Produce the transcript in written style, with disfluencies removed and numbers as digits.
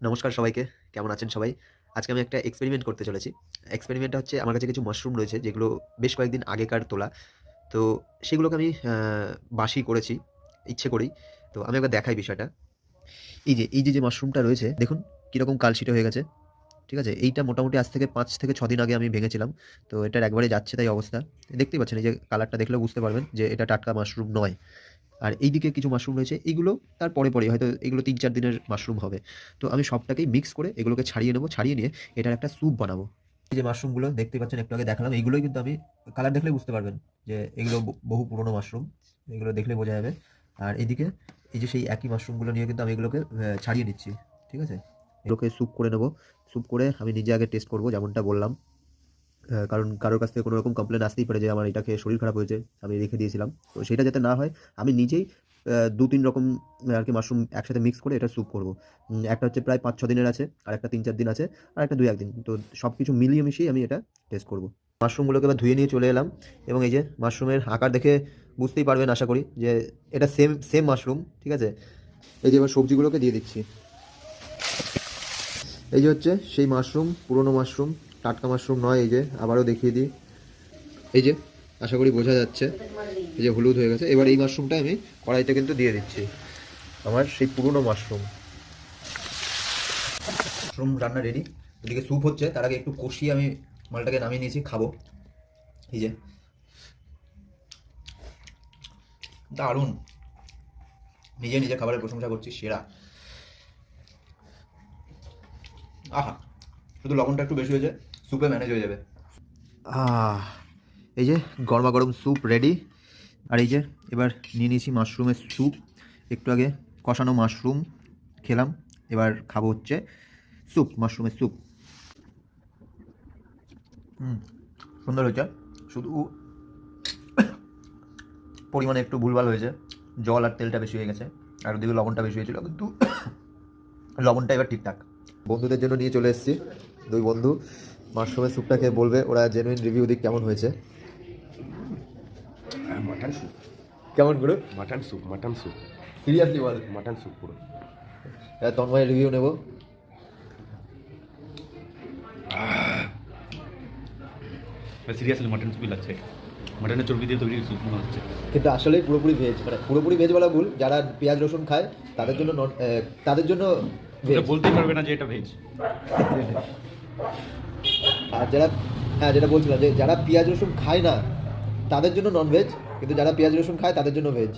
নমস্কার সবাইকে। কেমন আছেন সবাই? আজকে আমি একটা এক্সপেরিমেন্ট করতে চলেছি। এক্সপেরিমেন্টটা হচ্ছে আমার কাছে কিছু মাশরুম রয়েছে যেগুলো বেশ কয়েকদিন আগেকার তোলা। তো সেগুলোকে আমি বাসি করেছি ইচ্ছে করেই। তো আমি একবার দেখাই বিষয়টা। এই যে মাশরুমটা রয়েছে দেখুন কিরকম কালশিটে হয়ে গেছে। ঠিক আছে? এইটা মোটামুটি আজ থেকে ৫ থেকে ৬ দিন আগে আমি ভেঙেছিলাম। তো এটার একবারে যাচ্ছে তাই অবস্থা। দেখতেই পাচ্ছেন এই যে কালারটা দেখলেও বুঝতে পারবেন যে এটা টাটকা মাশরুম নয়। আর এইদিকে কিছু মাশরুম রয়েছে, এগুলো তার পরে হয়তো এগুলো ৩-৪ দিনের মাশরুম হবে। তো আমি সবটাকেই মিক্স করে এগুলোকে ছাড়িয়ে নেব। ছাড়িয়ে নিয়ে এটার একটা স্যুপ বানাবো। এই যে মাশরুমগুলো দেখতেই পাচ্ছেন একটু আগে দেখালাম, এইগুলোই কিন্তু আমি কালার দেখলেই বুঝতে পারবেন যে এগুলো বহু পুরনো মাশরুম। এগুলো দেখলেই বোঝা যাবে। আর এইদিকে এই যে সেই একই মাশরুমগুলো নিয়ে কিন্তু আমি এগুলোকে ছাড়িয়ে নিচ্ছি। ঠিক আছে? এগুলোকে স্যুপ করে নেব। স্যুপ করে আমি নিজে আগে টেস্ট করব যেমনটা বললাম। কারণ কারোর কাছ থেকে কোনো রকম কমপ্লেন আসতেই পারে যে আমার এটা খেয়ে শরীর খারাপ হয়েছে, আমি রেখে দিয়েছিলাম। তো সেটা যাতে না হয় আমি নিজেই ২-৩ রকম আরকি মাশরুম একসাথে মিক্স করে এটা স্যুপ করব। একটা হচ্ছে প্রায় ৫-৬ দিনের আছে, আরেকটা ৩-৪ দিন আছে, আরেকটা ২-১ দিন। তো সবকিছু মিলিয়ে মিশিয়ে আমি এটা টেস্ট করব। মাশরুমগুলোকে এবার ধুয়ে নিয়ে চলে এলাম এবং এই যে মাশরুমের আকার দেখে বুঝতেই পারবেন আশা করি যে এটা সেম মাশরুম, ঠিক আছে? এই যে এবার সবজিগুলোকে দিয়ে দিচ্ছি। এই যে হচ্ছে সেই মাশরুম, পুরনো মাশরুম, টাটকা মাশরুম নয়। এই যে আবারও দেখিয়ে দিই। এই যে আশা করি বোঝা যাচ্ছে এই যে হলুদ হয়ে গেছে। এবার এই মাশরুমটা আমি কড়াইতে কিন্তু দিয়ে দিচ্ছি, আমার সেই পুরনো মাশরুম। মাশরুম রান্না রেডি। এদিকে স্যুপ হচ্ছে, তার আগে একটু কষিয়ে আমি মালটাকে নামিয়ে নিয়েছি, খাবো। এই যে দারুণ, নিজে নিজে খাবারের প্রশংসা করছি, সেরা। আহা, শুধু লবণটা একটু বেশি হয়েছে, স্যুপে ম্যানেজ হয়ে যাবে। এই যে গরমা গরম স্যুপ রেডি। আর এই যে এবার নিয়ে নিয়েছি মাশরুমের স্যুপ। একটু আগে কষানো মাশরুম খেলাম, এবার খাবো হচ্ছে স্যুপ, মাশরুমের স্যুপ। সুন্দর হয়েছে, শুধু পরিমাণে একটু ভুলভাল হয়েছে, জল আর তেলটা বেশি হয়ে গেছে, আর ওদিকে লবণটা বেশি হয়েছিল, কিন্তু লবণটা এবার ঠিকঠাক। বন্ধুদের জন্য নিয়ে চলে এসেছি, দুই বন্ধু মাশরুমের স্যুপটা খেয়ে বলবে ওরা জেনুইন রিভিউ দিক কেমন হয়েছে। Mutton soup. কেমন করে? মাটন স্যুপ সিরিয়াসলি বল। মাটন স্যুপ পুরো। তন্ময়ের রিভিউ নেব। সিরিয়াসলি মাটন স্যুপই লাগছে, মাটনের চর্বি দিয়ে তৈরি স্যুপ মনে হচ্ছে। কিন্তু আসলেই পুরোপুরি ভেজ, মানে পুরোপুরি ভেজ বলা ভুল, যারা পেঁয়াজ রসুন খায় তাদের জন্য তাদের জন্য ভেজ। এটা বলতেই পারবে না যে এটা ভেজ। আর যারা, হ্যাঁ যেটা বলছিলাম যে যারা পেঁয়াজ রসুন খায় না তাদের জন্য নন ভেজ, কিন্তু যারা পেঁয়াজ রসুন খায় তাদের জন্য ভেজ।